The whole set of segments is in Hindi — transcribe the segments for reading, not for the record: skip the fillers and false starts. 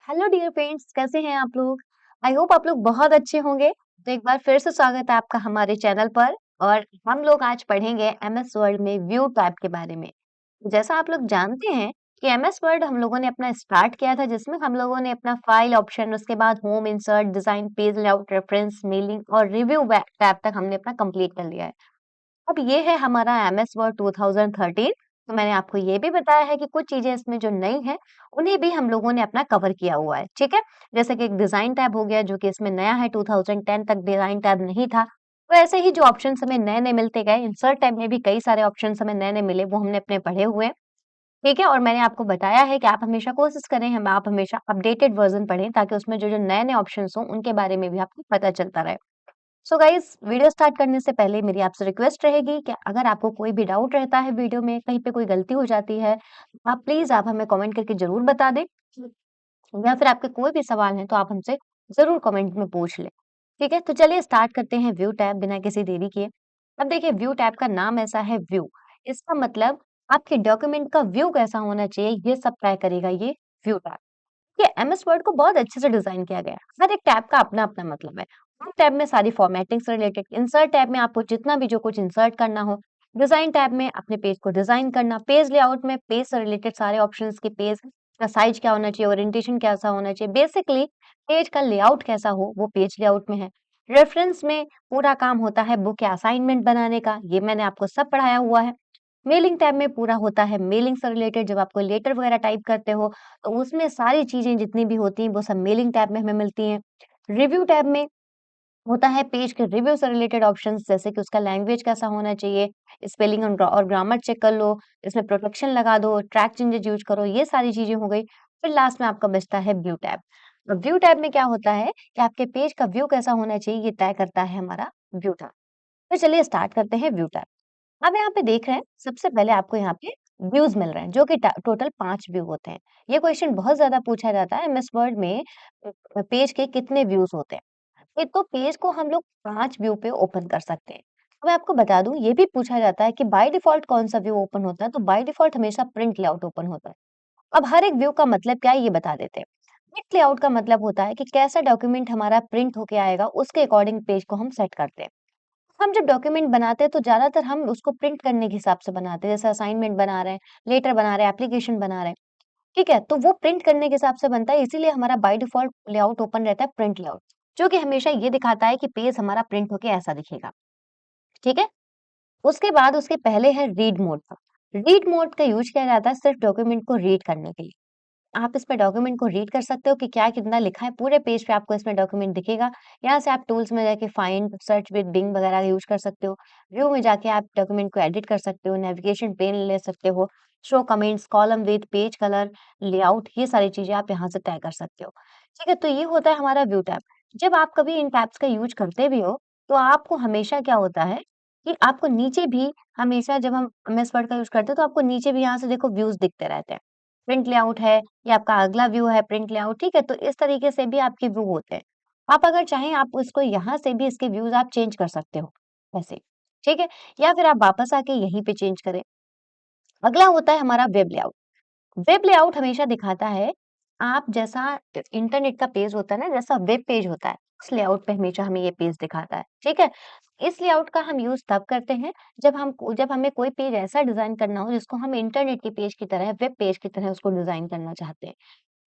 हेलो डियर फ्रेंड्स, कैसे हैं आप लोग? आई होप आप लोग बहुत अच्छे होंगे। तो एक बार फिर से स्वागत है आपका हमारे चैनल पर। और हम लोग आज पढ़ेंगे एमएस वर्ड में व्यू टैब के बारे में। जैसा आप लोग जानते हैं कि एमएस वर्ड हम लोगों ने अपना स्टार्ट किया था, जिसमें हम लोगों ने अपना फाइल ऑप्शन, उसके बाद home, insert, design, page layout, reference, mailing और रिव्यू टैब तक हमने अपना कंप्लीट कर लिया है। अब ये है हमारा एमएस वर्ड 2013। तो मैंने आपको ये भी बताया है कि कुछ चीजें इसमें जो नई हैं, उन्हें भी हम लोगों ने अपना कवर किया हुआ है, ठीक है। जैसे कि एक डिजाइन टैब हो गया, जो कि इसमें नया है। 2010 तक डिजाइन टैब नहीं था। तो ऐसे ही जो ऑप्शन हमें नए नए मिलते गए, इंसर्ट टैब में भी कई सारे ऑप्शन हमें नए नए मिले, वो हमने अपने पढ़े हुए हैं, ठीक है। और मैंने आपको बताया है कि आप हमेशा कोशिश करें, हम आप हमेशा अपडेटेड वर्जन पढ़ें, ताकि उसमें जो जो नए नए ऑप्शन हो उनके बारे में भी आपको पता चलता रहे। सो गाइस, वीडियो स्टार्ट करने से पहले मेरी आपसे रिक्वेस्ट रहेगी कि अगर आपको कोई भी डाउट रहता है वीडियो में, कहीं पे कोई गलती हो जाती है, आप प्लीज आप हमें कमेंट करके जरूर बता दें। या फिर आपके कोई भी सवाल हैं तो आप हमसे जरूर कमेंट में पूछ लें। ठीक है, तो चलिए स्टार्ट करते हैं व्यू टैब बिना किसी देरी किए। अब देखिए, व्यू टैब का नाम ऐसा है, व्यू। इसका मतलब आपके डॉक्यूमेंट का व्यू कैसा होना चाहिए, ये सब तय करेगा ये व्यू टैब। ये एमएस वर्ड को बहुत अच्छे से डिजाइन किया गया है। हर एक टैब का अपना अपना मतलब है। होम टैब में सारी फॉर्मेटिंग से रिलेटेड, इंसर्ट टैब में आपको जितना भी जो कुछ इंसर्ट करना हो, डिजाइन टैब में अपने पेज को डिजाइन करना, पेज लेआउट में पेज से रिलेटेड सारे ऑप्शंस के पेज का साइज क्या होना चाहिए, ओरिएंटेशन कैसा होना चाहिए, बेसिकली पेज का लेआउट कैसा हो, वो पेज लेआउट में है। रेफरेंस में पूरा काम होता है बुक या असाइनमेंट बनाने का, ये मैंने आपको सब पढ़ाया हुआ है। मेलिंग टैब में पूरा होता है मेलिंग से रिलेटेड, जब आप कोई लेटर वगैरह टाइप करते हो तो उसमें सारी चीजें जितनी भी होती हैं वो सब मेलिंग टैब में हमें मिलती हैं। रिव्यू टैब में होता है पेज के रिव्यू से रिलेटेड ऑप्शंस, जैसे कि उसका लैंग्वेज कैसा होना चाहिए, स्पेलिंग और ग्रामर चेक कर लो, इसमें प्रोटेक्शन लगा दो, ट्रैक चेंजेस यूज करो, ये सारी चीजें हो गई। फिर लास्ट में आपका बचता है व्यू टैब। व्यू टैब में क्या होता है कि आपके पेज का व्यू कैसा होना चाहिए, ये तय करता है हमारा व्यू टैब। तो चलिए स्टार्ट करते हैं व्यू टैब। अब यहाँ पे देख रहे हैं, सबसे पहले आपको यहाँ पे व्यूज मिल रहे हैं, जो कि टोटल 5 व्यू होते हैं। ये क्वेश्चन बहुत ज्यादा पूछा जाता है एमएस वर्ड में, पेज के कितने व्यूज होते हैं। तो पेज को हम लोग 5 व्यू पे ओपन कर सकते हैं। अब मैं आपको बता दूं, ये भी पूछा जाता है कि बाय डिफॉल्ट कौन सा व्यू ओपन होता है। तो बाय डिफॉल्ट हमेशा प्रिंट लेआउट ओपन होता है। अब हर एक व्यू का मतलब क्या है, ये बता देते हैं। प्रिंट लेआउट का मतलब होता है कि कैसा डॉक्यूमेंट हमारा प्रिंट होके आएगा, उसके अकॉर्डिंग पेज को हम सेट करते हैं। हम जब डॉक्यूमेंट बनाते हैं तो ज्यादातर हम उसको प्रिंट करने के हिसाब से बनाते हैं, जैसे असाइनमेंट बना रहे हैं, लेटर बना रहे हैं, एप्लीकेशन बना रहे हैं, ठीक है। तो वो प्रिंट करने के हिसाब से बनता है, इसीलिए हमारा बाय डिफॉल्ट लेआउट ओपन रहता है, प्रिंट लेआउट, जो कि हमेशा ये दिखाता है कि पेज हमारा प्रिंट होके ऐसा दिखेगा, ठीक है। उसके बाद उसके पहले है रीड मोड का। रीड मोड का यूज किया जाता है सिर्फ डॉक्यूमेंट को रीड करने के लिए। आप इस पे डॉक्यूमेंट को रीड कर सकते हो कि क्या कितना लिखा है, पूरे पेज पे आपको इसमें डॉक्यूमेंट दिखेगा। यहाँ से आप टूल्स में जाके फाइंड, सर्च विद बिंग वगैरह यूज कर सकते हो। व्यू में जाके आप डॉक्यूमेंट को एडिट कर सकते हो, नेविगेशन पेन ले सकते हो, show comments, column with, page colour, layout, ये सारी चीजें आप यहाँ से तय कर सकते हो, ठीक है। तो ये होता है हमारा व्यू टैब। जब आप कभी इन टैब्स का यूज करते भी हो, तो आपको हमेशा क्या होता है कि आपको नीचे भी, हमेशा जब हम एमएस वर्ड का यूज करते हैं तो आपको नीचे भी यहाँ से देखो व्यूज दिखते रहते हैं। प्रिंट लेआउट है, ये आपका अगला व्यू है प्रिंट लेआउट, ठीक है। तो इस तरीके से भी आपके व्यू होते हैं। आप अगर चाहें, आप उसको यहाँ से भी इसके व्यूज आप चेंज कर सकते हो, ऐसे, ठीक है। या फिर आप वापस आके यहीं पे चेंज करें। अगला होता है हमारा वेब लेआउट। वेब लेआउट हमेशा दिखाता है, आप जैसा इंटरनेट का पेज होता है ना, जैसा वेब पेज होता है, उस लेआउट पे हमेशा हमें ये पेज दिखाता है, ठीक है। इस लेआउट का हम यूज तब करते हैं जब हमें कोई पेज ऐसा डिजाइन करना हो जिसको हम इंटरनेट के पेज की तरह, वेब पेज की तरह उसको डिजाइन करना चाहते हैं।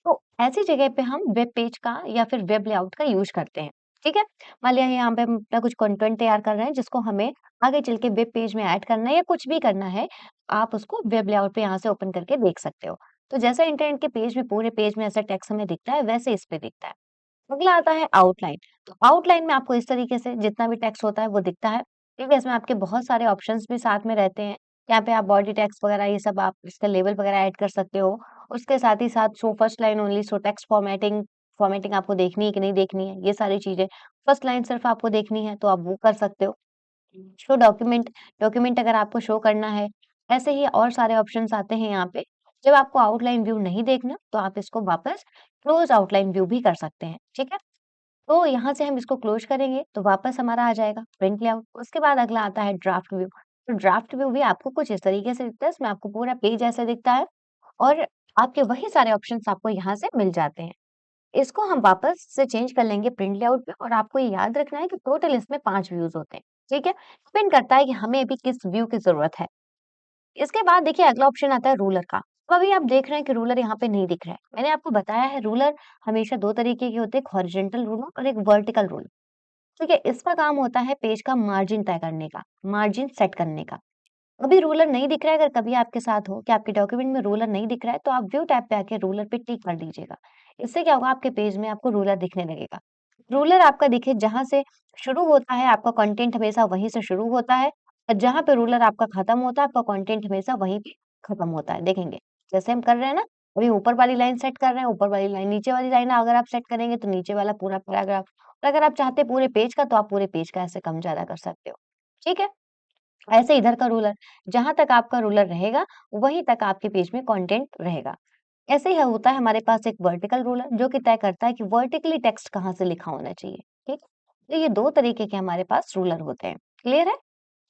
तो ऐसी जगह पे हम वेब पेज का या फिर वेब लेआउट का यूज करते हैं, ठीक है। मान लिया यहाँ पे हम अपना कुछ कंटेंट तैयार कर रहे हैं, जिसको हमें आगे चल के वेब पेज में ऐड करना है या कुछ भी करना है, आप उसको वेब लेआउट पे यहाँ से ओपन करके देख सकते हो। तो जैसा इंटरनेट के पेज में, पूरे पेज में ऐसा टेक्स्ट हमें दिखता है, वैसे इस पे दिखता है। अगला आता है आउटलाइन। तो आउटलाइन में आपको इस तरीके से जितना भी टेक्स्ट होता है वो दिखता है, ठीक है। इसमें आपके बहुत सारे ऑप्शंस भी साथ में रहते हैं। यहाँ पे आप बॉडी टेक्स्ट वगैरह ये सब आप इसका लेबल वगैरह ऐड कर सकते हो। उसके साथ ही साथ show first line only, show text formatting, formatting आपको देखनी है कि नहीं देखनी है, ये सारी चीजें। फर्स्ट लाइन सिर्फ आपको देखनी है तो आप वो कर सकते हो। शो डॉक्यूमेंट, डॉक्यूमेंट अगर आपको शो करना है, ऐसे ही और सारे ऑप्शंस आते हैं यहाँ पे। जब आपको आउटलाइन व्यू नहीं देखना तो आप इसको वापस क्लोज आउटलाइन व्यू भी कर सकते हैं, ठीक है। तो यहाँ से हम इसको क्लोज करेंगे तो वापस हमारा आ जाएगा प्रिंट लेआउट। उसके बाद अगला आता है ड्राफ्ट व्यू। तो ड्राफ्ट व्यू भी आपको कुछ इस तरीके से दिखता है, इसमें आपको पूरा पेज ऐसा दिखता है और आपके वही सारे ऑप्शंस आपको यहाँ से मिल जाते हैं। इसको हम वापस से चेंज कर लेंगे प्रिंट लेआउट पे और आपको ये याद रखना है कि टोटल इसमें 5 व्यूज़ होते हैं, ठीक है? डिपेंड करता है कि हमें अभी किस व्यू की ज़रूरत है। इसके बाद देखिए अगला ऑप्शन आता है रूलर का। तो अभी आप देख रहे हैं कि रूलर यहाँ पे नहीं दिख रहा है। मैंने आपको बताया है रूलर हमेशा 2 तरीके के होते हैं, एक हॉरिजॉन्टल रूलर और एक वर्टिकल रूलर। ठीक है? इसका काम होता है पेज का मार्जिन तय करने का, मार्जिन सेट करने का। अभी रूलर नहीं दिख रहा है, अगर कभी आपके साथ हो कि आपके डॉक्यूमेंट में रूलर नहीं दिख रहा है, तो आप व्यू टैब पे आके रूलर पे टिक कर दीजिएगा। इससे क्या होगा आपके पेज में आपको रूलर दिखने लगेगा। रूलर आपका दिखे जहाँ से शुरू होता है, आपका कंटेंट हमेशा वहीं से शुरू होता है और जहाँ पे रूलर आपका खत्म होता है, आपका कंटेंट हमेशा वहीं पे खत्म होता है। देखेंगे, जैसे हम कर रहे हैं ना, अभी ऊपर वाली लाइन सेट कर रहे हैं, ऊपर वाली लाइन नीचे वाली लाइन अगर आप सेट करेंगे तो नीचे वाला पूरा पैराग्राफ और अगर आप चाहते हैं पूरे पेज का, तो आप पूरे पेज का ऐसे कम-ज़्यादा कर सकते हो। ठीक है? ऐसे इधर का रूलर, जहाँ तक आपका रूलर रहेगा, वहीं तक आपके पेज में कंटेंट रहेगा। ऐसे ही होता है हमारे पास एक वर्टिकल रूलर जो कि तय करता है कि वर्टिकली टेक्स्ट कहाँ से लिखा होना चाहिए, ठीक? तो ये 2 तरीके के हमारे पास रूलर होते हैं। क्लियर है?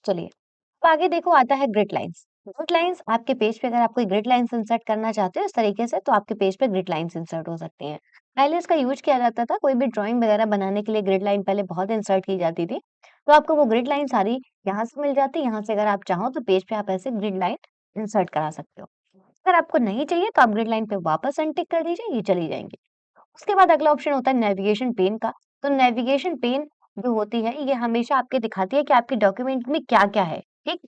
चलिए, अब आगे देखो आता है ग्रिड लाइन्स। ग्रिड लाइन्स आपके पेज पे अगर आप कोई ग्रिड लाइन्स इंसर्ट करना चाहते हो इस तरीके से, तो आपके पेज पे ग्रिड लाइन्स इंसर्ट हो सकती हैं। पहले इसका यूज़ किया जाता था, कोई भी ड्राइंग वगैरह बनाने के लिए ग्रिड लाइन पहले बहुत इंसर्ट की जाती थी। तो आपको वो ग्रिड लाइन सारी यहाँ से मिल जाती है, यहाँ से अगर आप चाहो तो पेज पे आप ऐसे ग्रिड लाइन इंसर्ट करा सकते हो। अगर आपको नहीं चाहिए तो आप ग्रिड लाइन पे वापस अनटिक कर दीजिए, ये चली जाएँगी। उसके बाद अगला ऑप्शन होता है नेविगेशन पेन का। तो नेविगेशन पेन जो होती है, ये हमेशा आपको दिखाती है कि आपके डॉक्यूमेंट में क्या-क्या है, ठीक?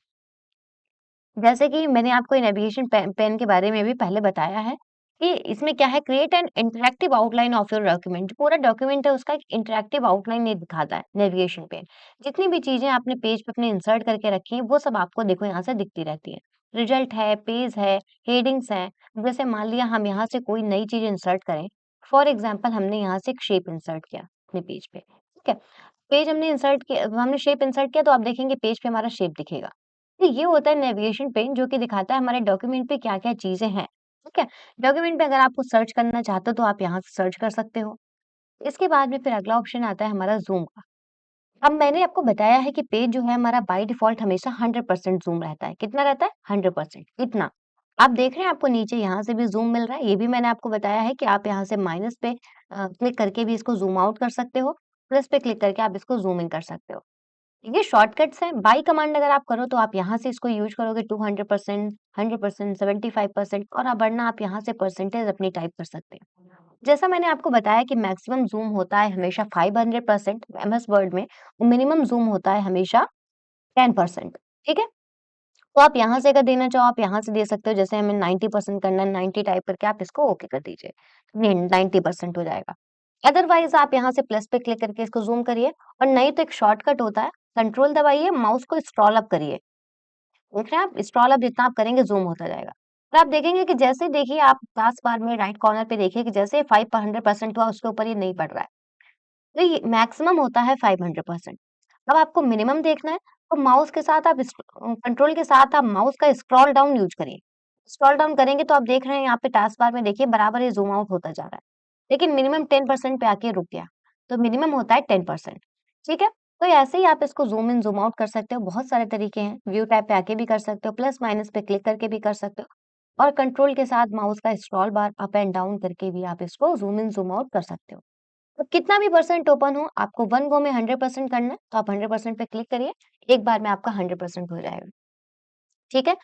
जैसे कि मैंने आपको नेविगेशन पेन के बारे में भी पहले बताया है कि इसमें क्या है create an interactive outline of your document. जो पूरा डॉक्यूमेंट है उसका एक इंटरैक्टिव आउटलाइन ये दिखाता है नेविगेशन पेन। जितनी भी चीजें आपने पेज पे अपने इंसर्ट करके रखी हैं वो सब आपको देखो यहाँ से दिखती रहती है। रिजल्ट है, पेज है, हेडिंग्स है। जैसे मान लिया हम यहाँ से कोई नई चीज इंसर्ट करें, फॉर एग्जाम्पल हमने यहाँ से एक शेप इंसर्ट किया अपने पेज पे, ठीक है? पेज हमने इंसर्ट किया, हमने शेप इंसर्ट किया तो आप देखेंगे पेज पे हमारा शेप दिखेगा। तो ये होता है नेविगेशन पेन जो कि दिखाता है हमारे डॉक्यूमेंट पे क्या-क्या चीज़ें हैं, ठीक है? डॉक्यूमेंट पे अगर आपको सर्च करना चाहते हो तो आप यहाँ से सर्च कर सकते हो। इसके बाद में फिर अगला ऑप्शन आता है हमारा ज़ूम का। अब मैंने आपको बताया है कि पेज जो है हमारा बाय डिफ़ॉल्ट हमेशा 100% ज़ूम रहता है। कितना रहता है? 100% इतना। आप देख रहे हैं आपको नीचे यहाँ से भी ज़ूम मिल रहा है, ये भी मैंने आपको बताया है कि आप यहाँ से माइनस पे क्लिक करके भी इसको ज़ूम आउट कर सकते हो, प्लस पे क्लिक करके आप इसको ज़ूम इन कर सकते हो। ये शॉर्टकट्स हैं। बाय कमांड अगर आप करो तो आप यहाँ से इसको यूज़ करोगे 200%, 100%, 75% और वरना आप यहाँ से परसेंटेज अपनी टाइप कर सकते हैं। जैसा मैंने आपको बताया कि मैक्सिमम ज़ूम होता है हमेशा 500% एमएस वर्ड में और मिनिमम ज़ूम होता है हमेशा 10%, ठीक है? तो आप यहाँ से अगर देना चाहो आप यहाँ से दे सकते हो। जैसे हमें 90% करना है, 90 टाइप करके आप इसको ओके कर दीजिए। नहीं 90% हो जाएगा। अदरवाइज़ आप यहाँ से प्लस पे क्लिक करके इसको ज़ूम करिए और नहीं तो एक शॉर्टकट होता है, कंट्रोल दबाइए, माउस को स्क्रॉल अप करिए। देख रहे हैं आप? स्क्रॉल अप जितना आप करेंगे ज़ूम होता जाएगा। और आप देखेंगे कि जैसे ही देखिए आप टास्क बार में राइट कॉर्नर पे देखिए कि जैसे 500% हुआ उसके ऊपर ये नहीं बढ़ रहा है। तो ये मैक्सिमम होता है 500%। अब आपको मिनिमम देखना है तो माउस के साथ आप कंट्रोल के साथ आप माउस का स्क्रॉल डाउन यूज़ करिए। स्क्रॉल डाउन करेंगे तो आप देख रहे हैं यहाँ पे टास्क बार में देखिए बराबर ये ज़ूम आउट होता जा रहा है। लेकिन मिनिमम 10% पे आके रुक गया। तो मिनिमम होता है 10%, ठीक है? तो ऐसे ही आप इसको ज़ूम इन, ज़ूम आउट कर सकते हो। बहुत सारे तरीके हैं। व्यू टैब पे आके भी कर सकते हो, प्लस माइनस पे क्लिक करके भी कर सकते हो और कंट्रोल के साथ माउस का scroll bar up and down करके भी आप इसको ज़ूम इन, ज़ूम आउट कर सकते हो। तो कितना भी परसेंट ओपन हो, आपको वन गो में 100% करना है, तो आप 100% पे क्लिक करिए। एक बार में आपका 100% हो जाएगा, ठीक है?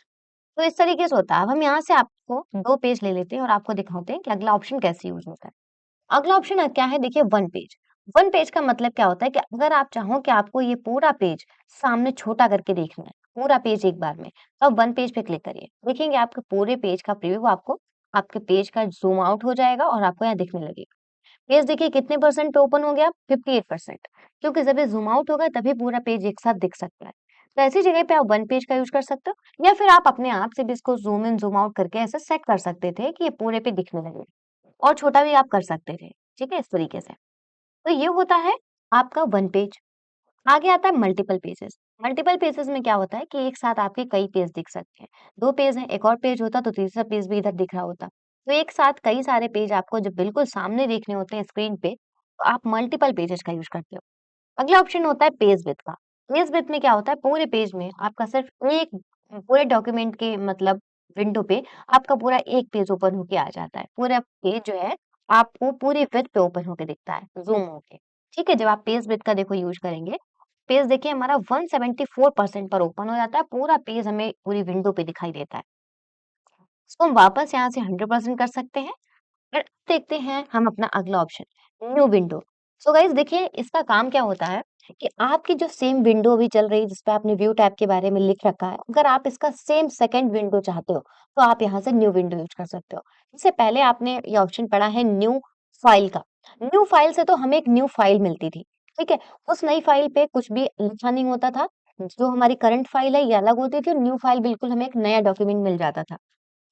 तो इस तरीके से होता है। अब हम यहाँ से आपको 2 पेज ले लेते हैं और आपको दिखाते हैं कि अगला ऑप्शन कैसे यूज़ होता है। अगला ऑप्शन क्या है देखिए वन पेज। वन पेज का मतलब क्या होता है कि अगर आप चाहो कि आपको ये पूरा पेज सामने छोटा करके देखना है, पूरा पेज एक बार में, तो आप वन पेज पे क्लिक करिए। देखेंगे आपके पूरे पेज का प्रीव्यू आपको आपके पेज का ज़ूम आउट हो जाएगा और आपको यहाँ दिखने लगेगा। पेज देखिए कितने परसेंट पे ओपन हो गया? 58%। क्योंकि जब ये ज़ूम आउट होगा तभी पूरा पेज एक साथ दिख सकता है। तो ऐसी जगह पे आप वन पेज का यूज़ कर सकते हो या फिर आप अपने आप से भी इसको ज़ूम इन, ज़ूम आउट करके ऐसे सेट कर सकते थे कि ये पूरे पे दिखने लगे और छोटा भी आप कर सकते थे। ठीक है? इस तरीके से। तो ये होता है आपका वन पेज। आगे आता है मल्टीपल पेजेस। मल्टीपल पेजेस में क्या होता है कि एक साथ आपके कई पेज दिख सकते हैं। 2 पेज हैं, एक और पेज होता तो तीसरा पेज भी इधर दिख रहा होता। तो एक साथ कई सारे पेज आपको जब बिल्कुल सामने देखने होते हैं स्क्रीन पे, तो आप मल्टीपल पेजेस का यूज़ करते हो। अगला ऑप्शन होता है पेज विड्थ का। पेज विड्थ में क्या होता है पूरे पेज में आपका सिर्फ एक पूरे डॉक्यूमेंट के मतलब विंडो पे आपका पूरा एक पेज ओपन होके आ जाता है। पूरा पेज जो है आपको पूरी विड्थ पे ओपन होके दिखता है, ज़ूम होके। ठीक है? जब आप पेज विड्थ का देखो यूज़ करेंगे, पेज देखिए हमारा 174% पर ओपन हो जाता है, पूरा पेज हमें पूरी विंडो पे दिखाई देता है। इसको हम वापस यहाँ से 100% कर सकते हैं। फिर देखते हैं हम अपना अगला option, new window. So guys देखिए इसका काम क्या होता है कि आपकी जो सेम विंडो अभी चल रही है जिस पे आपने व्यू टैब के बारे में लिख रखा है, अगर आप इसका सेम सेकंड विंडो चाहते हो तो आप यहाँ से न्यू विंडो यूज कर सकते हो। इससे पहले आपने ये ऑप्शन पढ़ा है न्यू फाइल का। न्यू फाइल से तो हमें एक न्यू फाइल मिलती थी, ठीक है? उस नई फाइल पे कुछ भी लिखा नहीं होता था। जो हमारी करंट फाइल है ये अलग होती थी और न्यू फाइल बिल्कुल हमें एक नया डॉक्यूमेंट मिल जाता था।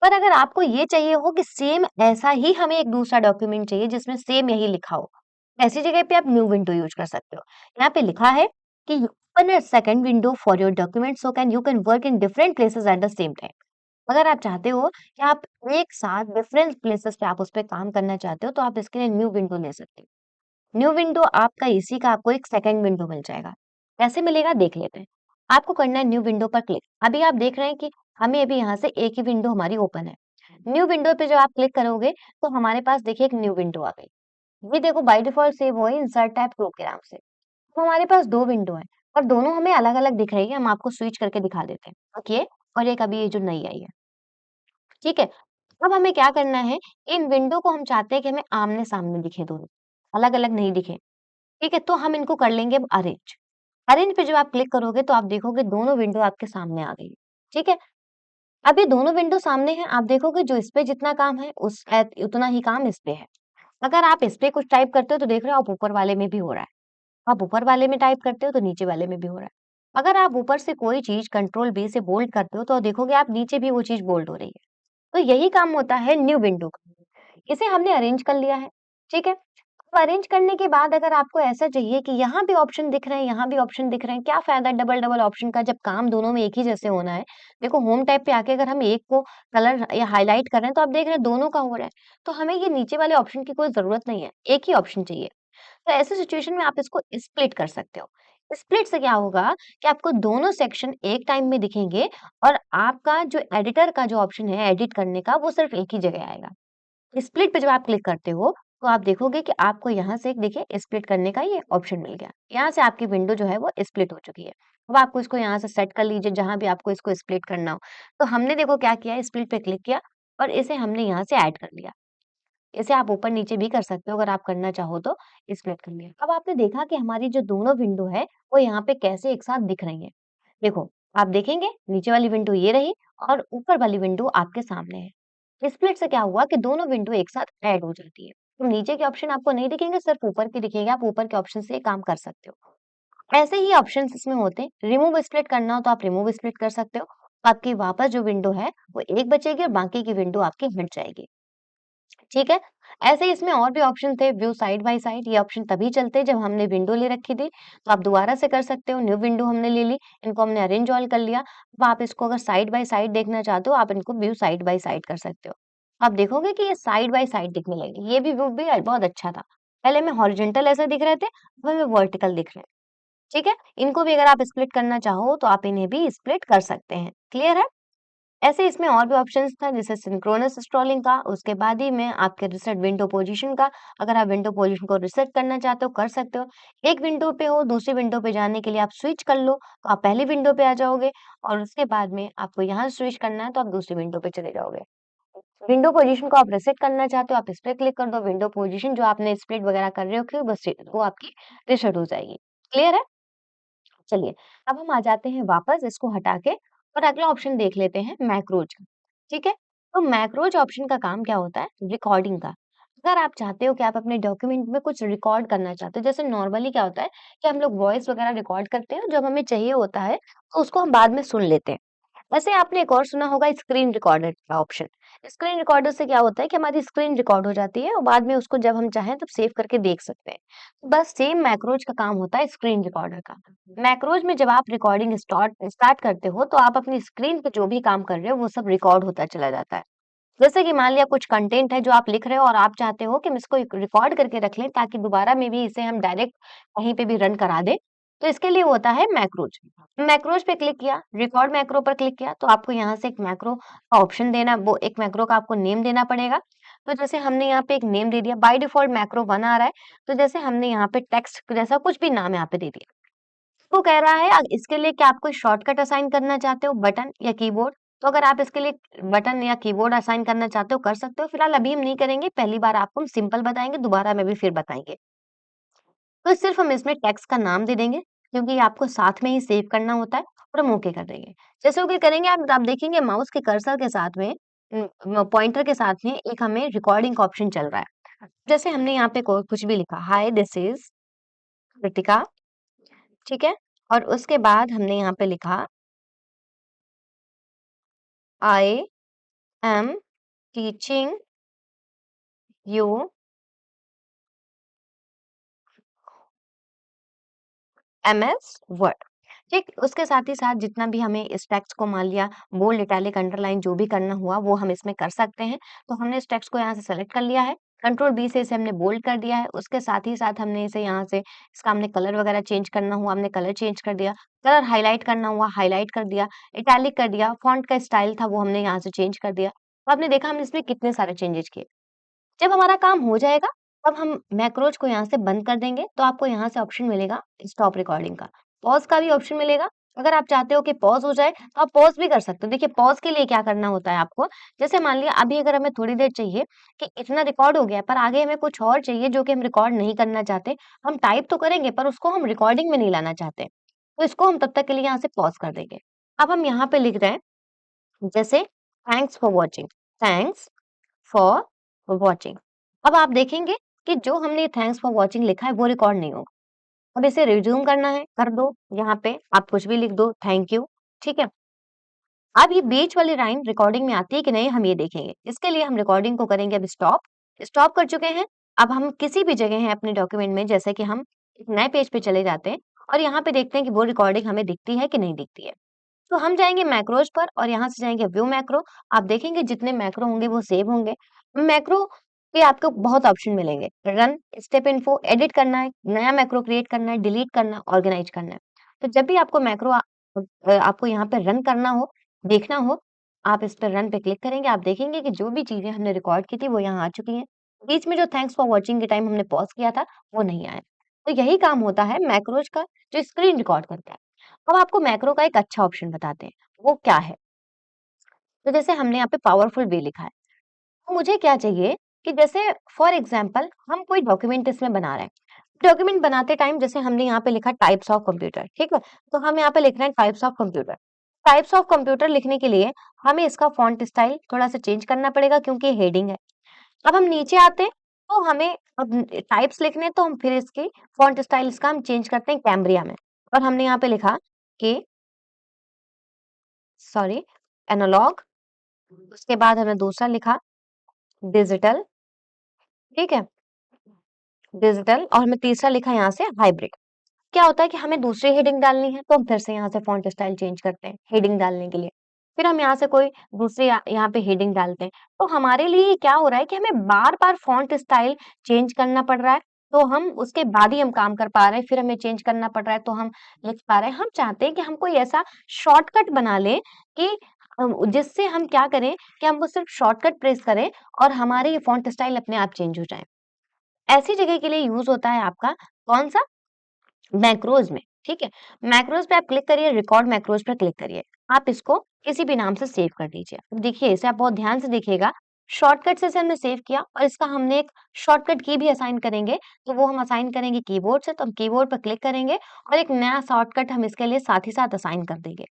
पर अगर आपको ये चाहिए हो कि सेम ऐसा ही हमें एक दूसरा डॉक्यूमेंट चाहिए जिसमें सेम यही लिखा हो, ऐसी जगह पे आप न्यू विंडो यूज कर सकते हो। यहाँ पे लिखा है कि open a second window for your document so can you can work in different places at the same time. अगर आप चाहते हो कि आप एक साथ डिफरेंट प्लेसेस पे आप उस पे काम करना चाहते हो तो आप इसके लिए न्यू विंडो ले सकते हो। न्यू विंडो आपका इसी का आपको एक सेकंड विंडो मिल जाएगा। कैसे मिलेगा देख लेते हैं। आपको करना है न्यू विंडो पर क्लिक। अभी आप देख रहे हैं कि हमें अभी यहाँ से एक ही विंडो हमारी ओपन है। न्यू विंडो पे जब आप क्लिक करोगे तो हमारे पास देखिए एक न्यू विंडो आ गई। ये देखो बाय डिफॉल्ट सेव हुआ है इंसर्ट टैब ग्रुप के नाम से। तो हमारे पास 2 विंडो है और दोनों हमें अलग-अलग दिख रही है। हम आपको स्विच करके दिखा देते हैं। ओके और एक अभी ये जो नई आई है। ठीक है? अब हमें क्या करना है, इन विंडो को हम चाहते हैं कि हमें आमने-सामने दिखे दोनों, अलग-अलग नहीं दिखे। ठीक है? तो हम इनको कर लेंगे अब अरेंज। अरेंज पे जब आप क्लिक करोगे तो आप देखोगे दोनों विंडो आपके सामने आ गई। ठीक है? अब ये दोनों विंडो सामने हैं, आप देखोगे जो इस पे जितना काम है उतना ही काम इस पे है। अगर आप इस पे कुछ टाइप करते हो तो देख रहे हो आप ऊपर वाले में भी हो रहा है। आप ऊपर वाले में टाइप करते हो तो नीचे वाले में भी हो रहा है। अगर आप ऊपर से कोई चीज़ कंट्रोल बी से बोल्ड करते हो तो देखोगे आप नीचे भी वो चीज़ बोल्ड हो रही है। तो यही काम होता है न्यू विंडो का। इसे हमने अरेंज कर लिया है, ठीक है? अब अरेंज करने के बाद अगर आपको ऐसा चाहिए कि यहाँ भी ऑप्शन दिख रहे हैं, यहाँ भी ऑप्शन दिख रहे हैं, क्या फ़ायदा डबल-डबल ऑप्शन का जब काम दोनों में एक ही जैसे होना है। देखो होम टैब पे आके अगर हम एक को कलर या हाइलाइट कर रहे हैं तो आप देख रहे हैं दोनों का हो रहा है। तो हमें ये नीचे वाले ऑप्शन की कोई ज़रूरत नहीं है, एक ही ऑप्शन चाहिए। तो ऐसे सिचुएशन में आप इसको स्प्लिट कर सकते हो। स्प्लिट से क्या होगा कि आपको दोनों सेक्शन एक टाइम में दिखेंगे और आपका जो एडिटर का जो ऑप्शन है एडिट करने का वो सिर्फ़ एक ही जगह आएगा। स्प्लिट पे जब आप क्लिक करते हो, तो आप देखोगे कि आपको यहाँ से देखिए स्प्लिट करने का ये ऑप्शन मिल गया। यहाँ से आपकी विंडो जो है वो स्प्लिट हो चुकी है। अब आपको इसको यहाँ से सेट कर लीजिए जहाँ भी आपको इसको स्प्लिट करना हो। तो हमने देखो क्या किया स्प्लिट पे क्लिक किया और इसे हमने यहाँ से ऐड कर लिया। इसे आप ऊपर-नीचे भी कर सकते हो अगर आप करना चाहो तो स्प्लिट कर लिया। अब आपने देखा कि हमारी जो दोनों विंडो है, वो यहाँ पे कैसे एक साथ दिख रही हैं। देखो, आप देखेंगे नीचे वाली विंडो ये रही और ऊपर वाली विंडो आपके सामने है। स्प्लिट से क्या हुआ कि दोनों विंडो एक साथ ऐड हो जाती है। तो नीचे के ऑप्शन आपको नहीं दिखेंगे, सिर्फ ऊपर के दिखेंगे। आप ऊपर के ऑप्शन से काम कर सकते हो। ऐसे ही ऑप्शंस इसमें होते हैं। रिमूव स्प्लिट करना हो तो आप रिमूव स्प्लिट कर सकते हो। आपकी वापस जो विंडो है, वो एक बचेगी और बाकी की विंडो आपकी हट जाएगी। ठीक है? ऐसे ही इसमें और भी ऑप्शन थे व्यू साइड बाय साइड ये ऑप्शन तभी चलते जब हमने विंडो ले रखी थी, तो आप दोबारा से कर सकते हो न्यू विंडो हमने ले ली, इनको हमने अरेंज ऑल कर लिया। अब आप इसको अगर साइड बाय साइड देखना चाहते हो, आप इनको व्यू साइड बाय साइड कर सकते हो। आप देखोगे कि ये साइड बाय साइड दिखने लगे, ये भी व्यू भी बहुत अच्छा था। पहले हमें हॉरिजॉन्टल ऐसे दिख रहे थे, अब हमें वर्टिकल दिख रहे हैं। ठीक है? इनको भी अगर आप स्प्लिट करना चाहो तो आप इन्हें भी स्प्लिट कर सकते हैं। क्लियर है? ऐसे इसमें और भी ऑप्शंस था जैसे सिंक्रोनस स्क्रॉलिंग का, उसके बाद ही में आपके रिसेट विंडो पोजीशन का। अगर आप विंडो पोजीशन को रिसेट करना चाहते हो, कर सकते हो। एक विंडो पे हो, दूसरी विंडो पे जाने के लिए आप स्विच कर लो, तो आप पहली विंडो पे आ जाओगे और उसके बाद में आपको यहाँ स्विच करना है तो आप दूसरी विंडो पे चले जाओगे। विंडो पोजीशन को आप रिसेट करना चाहते हो, आप इस पे क्लिक कर दो, विंडो पोजीशन जो आपने स्प्लिट वगैरह कर रहे हो, बस वो आपकी रिसेट हो जाएगी। क्लियर है? चलिए, अब हम आ जाते हैं वापस इसको हटा के और अगला ऑप्शन देख लेते हैं मैक्रोज का, ठीक है? तो मैक्रोज ऑप्शन का काम क्या होता है? रिकॉर्डिंग का। अगर आप चाहते हो कि आप अपने डॉक्यूमेंट में कुछ रिकॉर्ड करना चाहते हो, जैसे नॉर्मली क्या होता है कि हम लोग वॉइस वगैरह रिकॉर्ड करते हैं, जब हमें चाहिए होता है, तो उसको हम बाद में सुन लेते हैं। वैसे आपने एक और सुना होगा स्क्रीन रिकॉर्डर का ऑप्शन। स्क्रीन रिकॉर्डर से क्या होता है कि हमारी स्क्रीन रिकॉर्ड हो जाती है और बाद में उसको जब हम चाहें तब सेव करके देख सकते हैं। तो बस सेम मैक्रोज का काम होता है स्क्रीन रिकॉर्डर का। मैक्रोज में जब आप रिकॉर्डिंग स्टार्ट स्टार्ट करते हो तो आप अपनी स्क्रीन पे जो भी काम कर रहे हो वो सब रिकॉर्ड होता चला जाता है। जैसे कि मान लिया कुछ कंटेंट है जो आप लिख रहे हो और आप चाहते हो कि हम इसको एक रिकॉर्ड करके रख लें ताकि दोबारा में भी इसे हम डायरेक्ट कहीं पे भी रन करा दें। तो इसके लिए होता है मैक्रोज। मैक्रोज पे क्लिक किया, रिकॉर्ड मैक्रो पर क्लिक किया तो आपको यहाँ से एक मैक्रो का ऑप्शन देना वो एक मैक्रो का आपको नेम देना पड़ेगा। तो जैसे हमने यहाँ पे एक नेम दे दिया, बाय डिफ़ॉल्ट मैक्रो 1 आ रहा है, तो जैसे हमने यहाँ पे टेक्स्ट जैसा कुछ भी नाम यहाँ पे दे दिया। वो कह रहा है इसके लिए क्या आप कोई शॉर्टकट असाइन करना चाहते हो, बटन या कीबोर्ड? तो अगर आप इसके लिए बटन या कीबोर्ड असाइन करना चाहते हो, कर सकते हो। फिलहाल अभी हम नहीं करेंगे, पहली बार आपको हम सिंपल बताएँगे, दोबारा में भी फिर बताएँगे। तो सिर्फ़ हम इसमें टेक्स्ट का नाम दे देंगे, क्योंकि ये आपको साथ में ही सेव करना होता है और हम ओके कर देंगे। जैसे ओके करेंगे आप देखेंगे माउस के कर्सर के साथ में पॉइंटर के साथ में एक हमें रिकॉर्डिंग का ऑप्शन चल रहा है। जैसे हमने यहाँ पे को कुछ भी लिखा, हाय दिस इज़ कृतिका, ठीक है? और उसके बाद हमने यहाँ पे लिखा I am teaching you MS word. ठीक, उसके साथ ही साथ जितना भी हमें इस टेक्स्ट को मान लिया बोल्ड, इटैलिक, अंडरलाइन जो भी करना हुआ वो हम इसमें कर सकते हैं। तो हमने इस टेक्स्ट को यहाँ से सेलेक्ट कर लिया है, कंट्रोल बी से इसे हमने बोल्ड कर दिया है। उसके साथ ही साथ हमने इसे यहाँ से इसका हमने कलर वगैरह चेंज करना हुआ, हमने कलर चेंज कर दिया। कलर हाइलाइट करना हुआ, हाइलाइट कर दिया। इटैलिक कर दिया, फ़ॉन्ट का स्टाइल था वो हमने यहाँ से चेंज कर दिया। तो आपने देखा हमने इसमें कितने सारे चेंजेज़ किए। जब हमारा काम हो जाएगा, तब हम मैक्रोज़ को यहाँ से बंद कर देंगे, तो आपको यहाँ से ऑप्शन मिलेगा स्टॉप रिकॉर्डिंग का। पॉज़ का भी ऑप्शन मिलेगा, अगर आप चाहते हो कि पॉज़ हो जाए, तो आप पॉज़ भी कर सकते हो। देखिए पॉज़ के लिए क्या करना होता है आपको, जैसे मान लिया अभी अगर हमें थोड़ी देर चाहिए कि इतना रिकॉर्ड हो गया है, पर आगे हमें कुछ और चाहिए जो कि हम रिकॉर्ड नहीं करना चाहते। हम टाइप तो करेंगे पर उसको हम रिकॉर्डिंग में नहीं लाना चाहते, तो इसको हम तब तक के लिए यहाँ से पॉज़ कर देंगे। अब हम यहाँ पे लिख रहे हैं जैसे thanks for watching, thanks for watching. अब आप देखेंगे कि जो हमने थैंक्स फॉर वॉचिंग लिखा है वो रिकॉर्ड नहीं होगा। अब इसे रिज़्यूम करना है, कर दो, यहाँ पे आप कुछ भी लिख दो, थैंक यू, ठीक है? अब ये बीच वाली लाइन रिकॉर्डिंग में आती है कि नहीं हम ये देखेंगे। इसके लिए हम रिकॉर्डिंग को करेंगे अब स्टॉप। स्टॉप कर चुके हैं। अब हम किसी भी जगह हैं अपने डॉक्यूमेंट में जैसे कि हम एक नए पेज पे चले जाते हैं और यहाँ पे देखते हैं कि वो रिकॉर्डिंग हमें दिखती है कि नहीं दिखती है। तो हम जाएँगे मैक्रोज़ पर और यहाँ से जाएँगे व्यू मैक्रो। आप देखेंगे जितने मैक्रो होंगे वो सेव होंगे। मैक्रो के आपको बहुत ऑप्शन मिलेंगे। रन, स्टेप इन्फो, एडिट करना है, नया मैक्रो क्रिएट करना है, डिलीट करना है, ऑर्गेनाइज करना है। तो जब भी आपको मैक्रो आपको यहाँ पे रन करना हो, देखना हो, आप इस पे रन पे क्लिक करेंगे। आप देखेंगे कि जो भी चीज़ें हमने रिकॉर्ड की थी वो यहाँ आ चुकी हैं। बीच में जो थैंक्स फॉर वॉचिंग के टाइम हमने पॉज़ किया था, वो नहीं आया। तो यही काम होता है मैक्रोज़ का जो स्क्रीन रिकॉर्ड करता है। अब आपको मैक्रो का एक अच्छा ऑप्शन बताते हैं, वो क्या है? तो जैसे हमने यहाँ पे पावरफुल बी लिखा है, तो मुझे क्या चाहिए कि जैसे फॉर एग्ज़ाम्पल हम कोई डॉक्यूमेंट इसमें बना रहे हैं। डॉक्यूमेंट बनाते टाइम जैसे हमने यहाँ पे लिखा टाइप्स ऑफ कंप्यूटर, ठीक है? तो हम यहाँ पे लिख रहे हैं types of computer. Types of computer लिखने के लिए हमें इसका फ़ॉन्ट स्टाइल थोड़ा-सा चेंज करना पड़ेगा क्योंकि ये हेडिंग है। अब हम नीचे आते हैं, तो हमें अब टाइप्स लिखने हैं तो हम फिर इसकी फ़ॉन्ट स्टाइल इसका हम चेंज करते हैं कैम्ब्रिया में और हमने यहाँ पे लिखा कि सॉरी एनालॉग, उसके बाद हमने दूसरा लिखा डिजिटल, ठीक है? डिजिटल और हमने तीसरा लिखा यहाँ से हाइब्रिड। क्या होता है कि हमें दूसरी हेडिंग डालनी है, तो हम फिर से यहाँ से फ़ॉन्ट स्टाइल चेंज करते हैं, हेडिंग डालने के लिए। फिर हम यहाँ से कोई दूसरी यहाँ पे हेडिंग डालते हैं। तो हमारे लिए क्या हो रहा है कि हमें बार-बार फ़ॉन्ट स्टाइल चेंज करना पड़ रहा है, तो हम उसके बाद ही हम काम कर पा रहे हैं, फिर हमें चेंज करना पड़ रहा है, तो हम लिख पा रहे हैं। हम चाहते हैं कि हम कोई ऐसा शॉर्टकट बना लें कि जिससे हम क्या करें कि हम वो सिर्फ़ शॉर्टकट प्रेस करें और हमारे ये फ़ॉन्ट स्टाइल अपने आप चेंज हो जाएँ। ऐसी जगह के लिए यूज़ होता है आपका कौन-सा? मैक्रोज़ में, ठीक है? मैक्रोज़ पे आप क्लिक करिए, रिकॉर्ड मैक्रोज़ पे क्लिक करिए। आप इसको किसी भी नाम से सेव कर दीजिए। अब देखिए इसे आप बहुत ध्यान से देखिएगा, शॉर्टकट से इसे हमने सेव किया और इसका हमने एक शॉर्टकट की भी असाइन करेंगे, तो वो हम असाइन करेंगे कीबोर्ड से, तो हम कीबोर्ड पे क्लिक करेंगे और एक नया शॉर्टकट हम इसके लिए साथ ही साथ असाइन कर देंगे।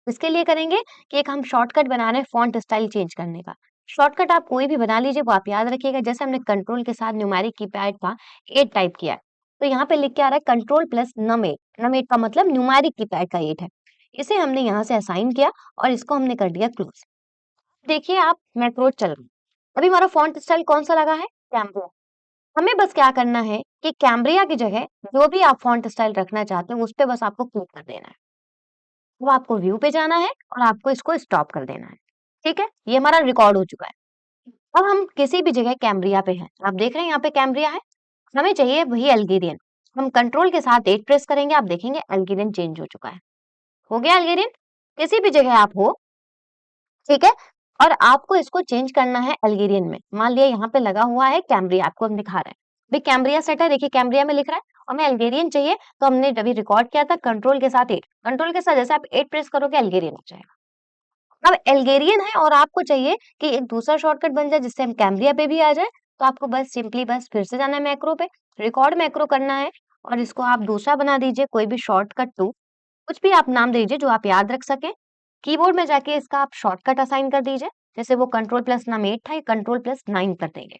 इसके लिए करेंगे कि एक हम शॉर्टकट बना रहे हैं फ़ॉन्ट स्टाइल चेंज करने का। शॉर्टकट आप कोई भी बना लीजिए, वो आप याद रखिएगा। जैसे हमने कंट्रोल के साथ न्यूमेरिक कीपैड का 8 टाइप किया है, तो यहाँ पे लिख के आ रहा है कंट्रोल प्लस नम8। नम8 का मतलब न्यूमेरिक कीपैड का 8 है। इसे हमने यहाँ से असाइन किया और इसको हमने कर दिया क्लोज़। देखिए आप मैक्रोज़ चल रहा है। अभी हमारा फ़ॉन्ट स्टाइल कौन-सा लगा है? कैम्ब्रिया। हमें बस क्या करना है कि कैम्ब्रिया की जगह जो भी आप फ़ॉन्ट स्टाइल रखना चाहते हो, उस पे बस आपको क्लिक कर देना है। अब आपको व्यू पे जाना है और आपको इसको स्टॉप कर देना है। ठीक है? ये हमारा रिकॉर्ड हो चुका है। अब हम किसी भी जगह कैम्ब्रिया पे हैं। आप देख रहे हैं यहाँ पे कैम्ब्रिया है। हमें चाहिए वही अल्जीरियन। हम कंट्रोल के साथ 8 प्रेस करेंगे, आप देखेंगे अल्जीरियन चेंज हो चुका है। हो गया अल्जीरियन? किसी भी जगह आप हो, ठीक है? और आपको इसको चेंज करना है अल्गेरियन में। मान लिया यहाँ पे लगा हुआ है कैम्ब्रिया, आपको हम दिखा रहे हैं। भाई कैम्ब्रिया सेट है, देखिए कैम्ब्रिया में लिख रहा है और हमें अल्गेरियन चाहिए, तो हमने अभी रिकॉर्ड किया था कंट्रोल के साथ 8। कंट्रोल के साथ जैसे आप 8 प्रेस करोगे अल्गेरियन आ जाएगा। अब अल्गेरियन है और आपको चाहिए कि एक दूसरा शॉर्टकट बन जाए जिससे हम कैम्ब्रिया पे भी आ जाए, तो आपको बस सिंपली बस फिर से जाना है मैक्रो पे, रिकॉर्ड मैक्रो करना है और इसको आप दूसरा बना दीजिए कोई भी शॉर्टकट 2, कुछ भी आप नाम दीजिए जो आप याद रख सकें। कीबोर्ड में जाके इसका आप शॉर्टकट असाइन कर दीजिए, जैसे वो कंट्रोल प्लस नाम 8 था, ये कंट्रोल प्लस 9 कर देंगे।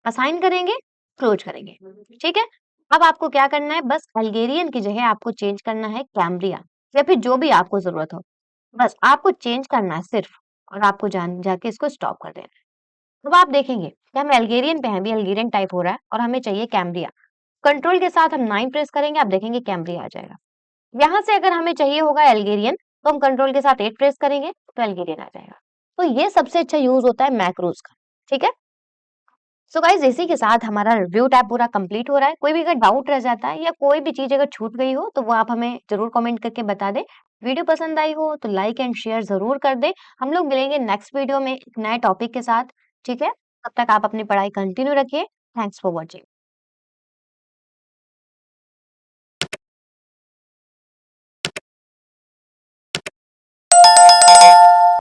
असाइन करेंगे, क्लोज करेंगे, ठीक है? अब आपको क्या करना है, बस अल्गेरियन की जगह आपको चेंज करना है कैम्ब्रिया या फिर जो भी आपको ज़रूरत हो। बस आपको चेंज करना है सिर्फ और आपको जाके इसको स्टॉप कर देना है। अब आप देखेंगे कि हम अल्गेरियन पे हैं, अभी अल्गेरियन टाइप हो रहा है और हमें चाहिए कैम्ब्रिया। कंट्रोल के साथ हम 9 प्रेस करेंगे, आप देखेंगे कैम्ब्रिया आ जाएगा। यहाँ से अगर हमें चाहिए होगा एल्गेरियन, तो हम कंट्रोल के साथ 8 प्रेस करेंगे, तो एल्गेरियन आ जाएगा। तो ये सबसे अच्छा यूज़ होता है मैक्रोज़ का, ठीक है? सो गाइस इसी के साथ हमारा रिव्यू टैब पूरा कंप्लीट हो रहा है। कोई भी अगर डाउट रह जाता है या कोई भी चीज़ अगर छूट गई हो, तो वो आप हमें ज़रूर कमेंट करके बता दें। वीडियो पसंद आई हो तो लाइक एंड शेयर ज़रूर कर दें। हम लोग मिलेंगे नेक्स्ट वीडियो में एक नए टॉपिक के साथ, ठीक है? तब तक आप अपनी पढ़ाई कंटिन्यू रखिए। Thanks for watching.